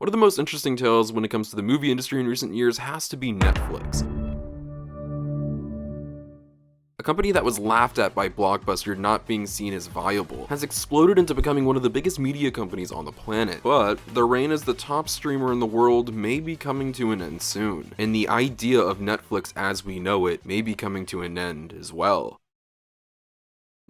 One of the most interesting tales when it comes to the movie industry in recent years has to be Netflix. A company that was laughed at by Blockbuster not being seen as viable has exploded into becoming one of the biggest media companies on the planet, but their reign as the top streamer in the world may be coming to an end soon, and the idea of Netflix as we know it may be coming to an end as well.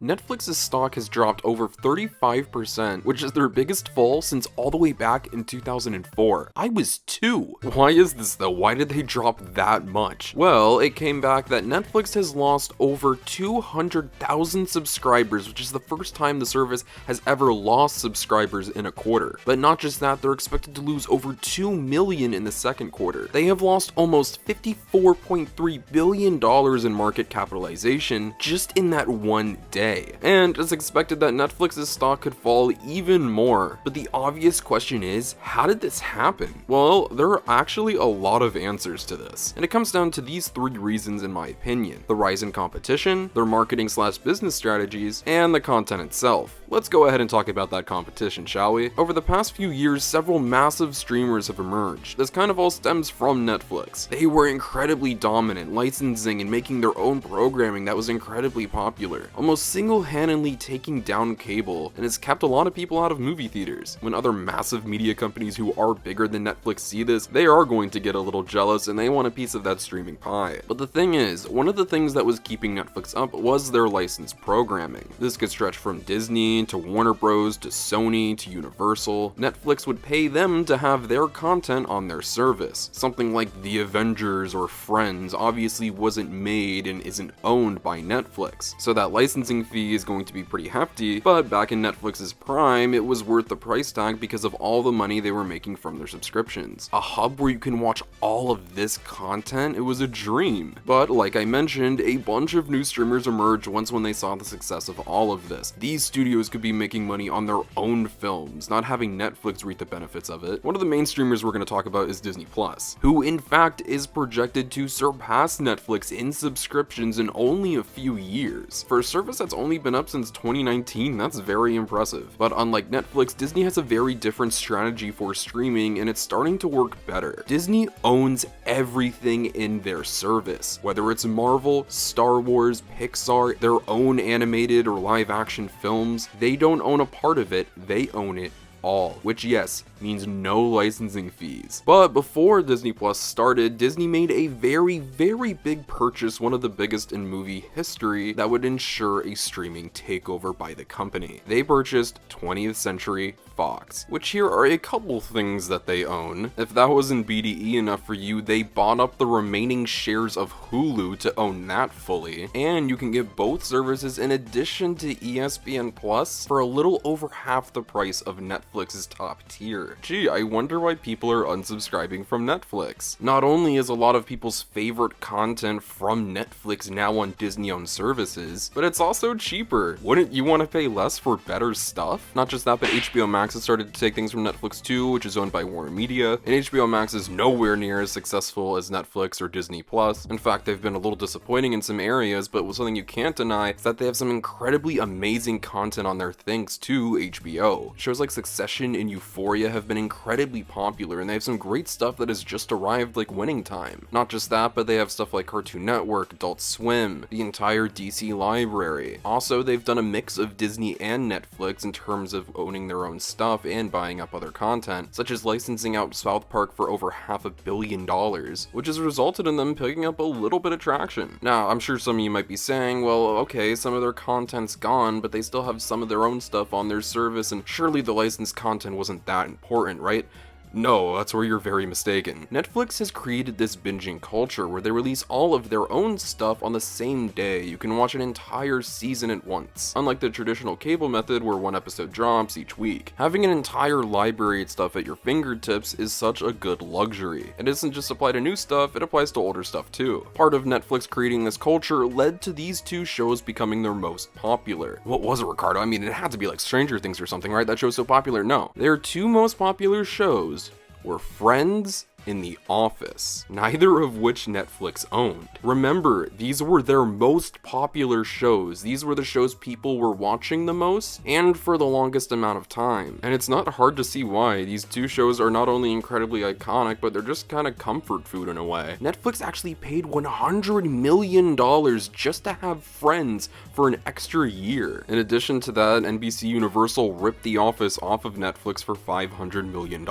Netflix's stock has dropped over 35%, which is their biggest fall since all the way back in 2004. I was 2. Why is this though? Why did they drop that much? Well, it came back that Netflix has lost over 200,000 subscribers, which is the first time the service has ever lost subscribers in a quarter. But not just that, they're expected to lose over 2 million in the second quarter. They have lost almost $54.3 billion in market capitalization just in that one day. And it's expected that Netflix's stock could fall even more. But the obvious question is, how did this happen? Well, there are actually a lot of answers to this, and it comes down to these 3 reasons in my opinion: the rise in competition, their marketing/business strategies, and the content itself. Let's go ahead and talk about that competition, shall we? Over the past few years, several massive streamers have emerged. This kind of all stems from Netflix. They were incredibly dominant, licensing and making their own programming that was incredibly popular, almost single-handedly taking down cable, and has kept a lot of people out of movie theaters. When other massive media companies who are bigger than Netflix see this, they are going to get a little jealous and they want a piece of that streaming pie. But the thing is, one of the things that was keeping Netflix up was their licensed programming. This could stretch from Disney to Warner Bros to Sony to Universal. Netflix would pay them to have their content on their service. Something like The Avengers or Friends obviously wasn't made and isn't owned by Netflix, so that licensing fee is going to be pretty hefty, but back in Netflix's prime, it was worth the price tag because of all the money they were making from their subscriptions. A hub where you can watch all of this content, it was a dream. But like I mentioned, a bunch of new streamers emerged when they saw the success of all of this. These studios could be making money on their own films, not having Netflix reap the benefits of it. One of the main streamers we're going to talk about is Disney Plus, who in fact is projected to surpass Netflix in subscriptions in only a few years. For a service that's only been up since 2019, that's very impressive. But unlike Netflix, Disney has a very different strategy for streaming, and it's starting to work better. Disney owns everything in their service, whether it's Marvel, Star Wars, Pixar, their own animated or live action films. They don't own a part of it, they own it all, which yes, means no licensing fees. But before Disney Plus started, Disney made a very big purchase, one of the biggest in movie history, that would ensure a streaming takeover by the company. They purchased 20th Century Fox, which here are a couple things that they own. If that wasn't BDE enough for you, they bought up the remaining shares of Hulu to own that fully, and you can get both services in addition to ESPN Plus for a little over half the price of Netflix's top tier. Gee, I wonder why people are unsubscribing from Netflix. Not only is a lot of people's favorite content from Netflix now on Disney-owned services, but it's also cheaper. Wouldn't you want to pay less for better stuff? Not just that, but HBO Max has started to take things from Netflix too, which is owned by Warner Media, and HBO Max is nowhere near as successful as Netflix or Disney Plus. In fact, they've been a little disappointing in some areas, but something you can't deny is that they have some incredibly amazing content on there thanks to HBO. Shows like Succession and Euphoria have been incredibly popular, and they have some great stuff that has just arrived like Winning Time. Not just that, but they have stuff like Cartoon Network, Adult Swim, the entire DC library. Also, they've done a mix of Disney and Netflix in terms of owning their own stuff and buying up other content, such as licensing out South Park for over $500 million, which has resulted in them picking up a little bit of traction. Now, I'm sure some of you might be saying, well, okay, some of their content's gone, but they still have some of their own stuff on their service, and surely the licensed content wasn't that important, right? No, that's where you're very mistaken. Netflix has created this binging culture where they release all of their own stuff on the same day. You can watch an entire season at once, unlike the traditional cable method where one episode drops each week. Having an entire library of stuff at your fingertips is such a good luxury. It doesn't just apply to new stuff, it applies to older stuff too. Part of Netflix creating this culture led to these 2 shows becoming their most popular. What was it, Ricardo? I mean, it had to be like Stranger Things or something, right? That show's so popular. No. Their 2 most popular shows were Friends and The Office, neither of which Netflix owned. Remember, these were their most popular shows. These were the shows people were watching the most and for the longest amount of time. And it's not hard to see why. These two shows are not only incredibly iconic, but they're just kind of comfort food in a way. Netflix actually paid $100 million just to have Friends for an extra year. In addition to that, NBC Universal ripped The Office off of Netflix for $500 million.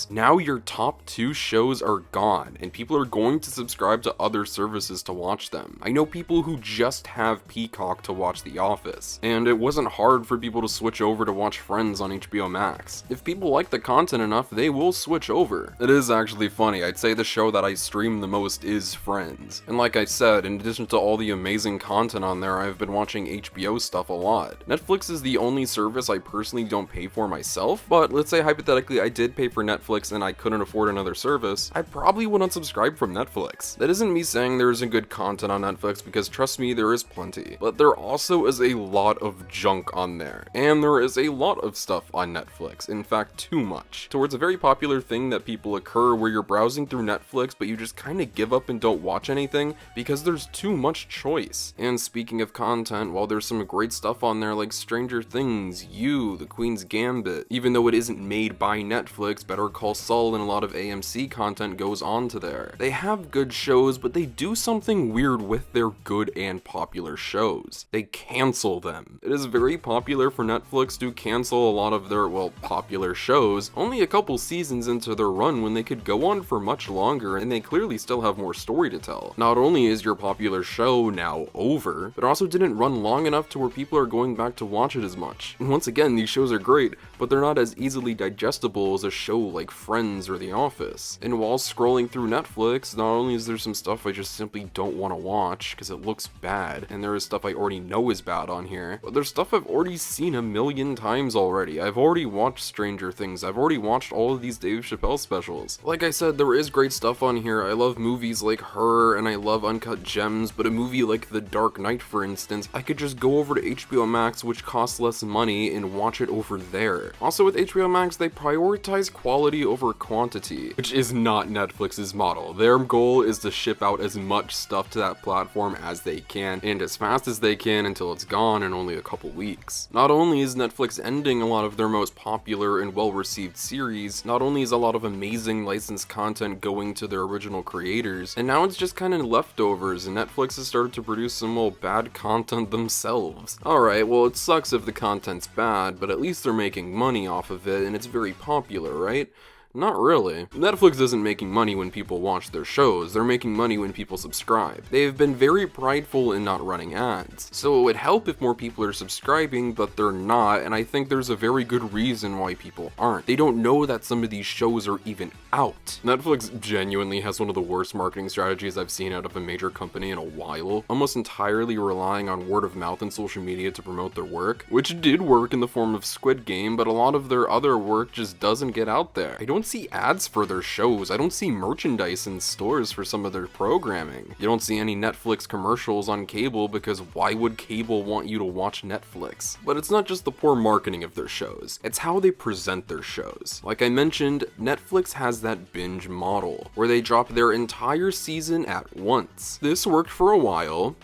Now your top two shows are gone, and people are going to subscribe to other services to watch them. I know people who just have Peacock to watch The Office, and it wasn't hard for people to switch over to watch Friends on HBO Max. If people like the content enough, they will switch over. It is actually funny. I'd say the show that I stream the most is Friends. And like I said, in addition to all the amazing content on there, I've been watching HBO stuff a lot. Netflix is the only service I personally don't pay for myself, but let's say hypothetically I did pay for Netflix and I couldn't afford another service, I probably would unsubscribe from Netflix. That isn't me saying there isn't good content on Netflix, because trust me, there is plenty. But there also is a lot of junk on there. And there is a lot of stuff on Netflix. In fact, too much. Towards a very popular thing that people occur where you're browsing through Netflix, but you just kind of give up and don't watch anything because there's too much choice. And speaking of content, while there's some great stuff on there like Stranger Things, You, The Queen's Gambit, even though it isn't made by Netflix, Better Call Saul and a lot of AMC content goes onto there. They have good shows, but they do something weird with their good and popular shows. They cancel them. It is very popular for Netflix to cancel a lot of their, well, popular shows only a couple seasons into their run when they could go on for much longer, and they clearly still have more story to tell. Not only is your popular show now over, but also didn't run long enough to where people are going back to watch it as much. And once again, these shows are great, but they're not as easily digestible as a show like Friends or The Office. And while scrolling through Netflix, not only is there some stuff I just simply don't want to watch because it looks bad, and there is stuff I already know is bad on here, but there's stuff I've already seen a million times already. I've already watched Stranger Things, I've already watched all of these Dave Chappelle specials. Like I said, there is great stuff on here. I love movies like Her, and I love Uncut Gems, but a movie like The Dark Knight, for instance, I could just go over to HBO Max, which costs less money, and watch it over there. Also with HBO Max, they prioritize quality over quantity, which is not Netflix's model. Their goal is to ship out as much stuff to that platform as they can, and as fast as they can until it's gone in only a couple weeks. Not only is Netflix ending a lot of their most popular and well-received series, not only is a lot of amazing licensed content going to their original creators, and now it's just kind of leftovers, and Netflix has started to produce some bad content themselves. Alright, well, it sucks if the content's bad, but at least they're making money off of it, and it's very popular, right? Not really. Netflix isn't making money when people watch their shows, they're making money when people subscribe. They've been very prideful in not running ads. So it would help if more people are subscribing, but they're not, and I think there's a very good reason why people aren't. They don't know that some of these shows are even out. Netflix genuinely has one of the worst marketing strategies I've seen out of a major company in a while, almost entirely relying on word of mouth and social media to promote their work, which did work in the form of Squid Game, but a lot of their other work just doesn't get out there. I don't see ads for their shows. I don't see merchandise in stores for some of their programming. You don't see any Netflix commercials on cable, because why would cable want you to watch Netflix? But it's not just the poor marketing of their shows, it's how they present their shows. Like I mentioned, Netflix has that binge model, where they drop their entire season at once. This worked for a while.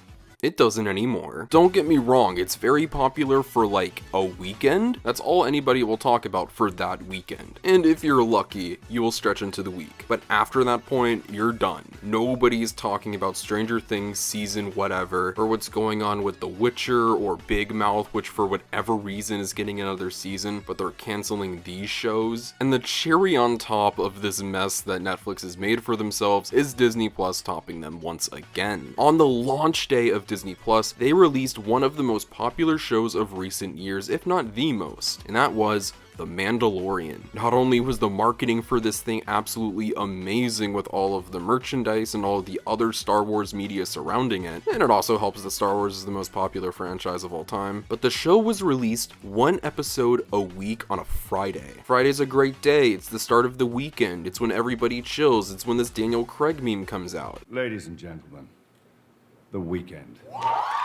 It doesn't anymore. Don't get me wrong, it's very popular for like a weekend. That's all anybody will talk about for that weekend. And if you're lucky, you will stretch into the week. But after that point, you're done. Nobody's talking about Stranger Things season whatever, or what's going on with The Witcher or Big Mouth, which for whatever reason is getting another season, but they're canceling these shows. And the cherry on top of this mess that Netflix has made for themselves is Disney Plus topping them once again. On the launch day of Disney Plus, they released one of the most popular shows of recent years, if not the most, and that was The Mandalorian. Not only was the marketing for this thing absolutely amazing with all of the merchandise and all of the other Star Wars media surrounding it, and it also helps that Star Wars is the most popular franchise of all time, but the show was released one episode a week on a Friday. Friday's a great day, it's the start of the weekend, it's when everybody chills, it's when this Daniel Craig meme comes out. Ladies and gentlemen, the weekend.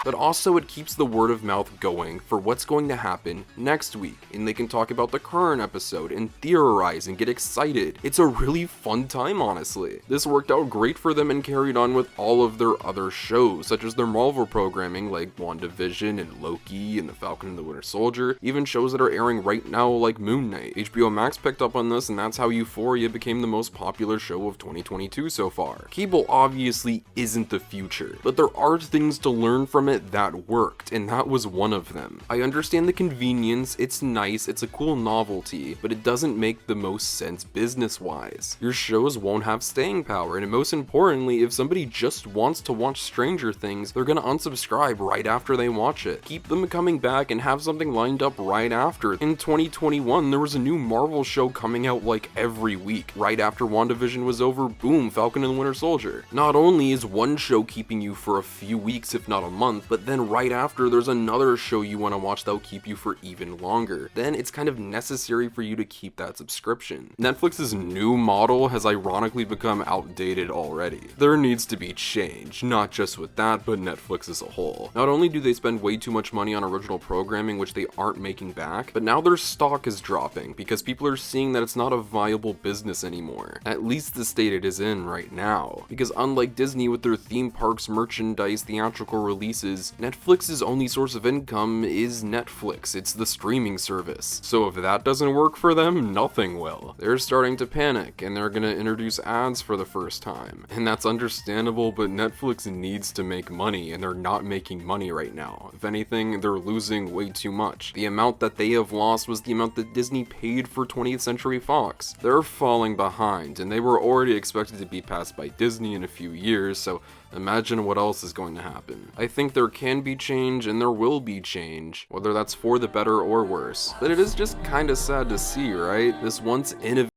But also it keeps the word of mouth going for what's going to happen next week, and they can talk about the current episode and theorize and get excited. It's a really fun time, honestly. This worked out great for them and carried on with all of their other shows, such as their Marvel programming like WandaVision and Loki and the Falcon and the Winter Soldier, even shows that are airing right now like Moon Knight. HBO Max picked up on this, and that's how Euphoria became the most popular show of 2022 so far. Cable obviously isn't the future, but there are things to learn from it that worked, and that was one of them. I understand the convenience, it's nice, it's a cool novelty, but it doesn't make the most sense business-wise. Your shows won't have staying power, and most importantly, if somebody just wants to watch Stranger Things, they're gonna unsubscribe right after they watch it. Keep them coming back and have something lined up right after. In 2021, there was a new Marvel show coming out like every week. Right after WandaVision was over, boom, Falcon and the Winter Soldier. Not only is one show keeping you for a few weeks, if not a month, but then right after there's another show you want to watch that'll keep you for even longer. Then it's kind of necessary for you to keep that subscription. Netflix's new model has ironically become outdated already. There needs to be change, not just with that, but Netflix as a whole. Not only do they spend way too much money on original programming, which they aren't making back, but now their stock is dropping because people are seeing that it's not a viable business anymore. At least the state it is in right now. Because unlike Disney with their theme parks, merchandise, theatrical releases, Netflix's only source of income is Netflix. It's the streaming service. So if that doesn't work for them, nothing will. They're starting to panic, and they're gonna introduce ads for the first time. And that's understandable, but Netflix needs to make money, and they're not making money right now. If anything, they're losing way too much. The amount that they have lost was the amount that Disney paid for 20th Century Fox. They're falling behind, and they were already expected to be passed by Disney in a few years, so imagine what else is going to happen. I think there can be change and there will be change, whether that's for the better or worse. But it is just kinda sad to see, right? This once innovative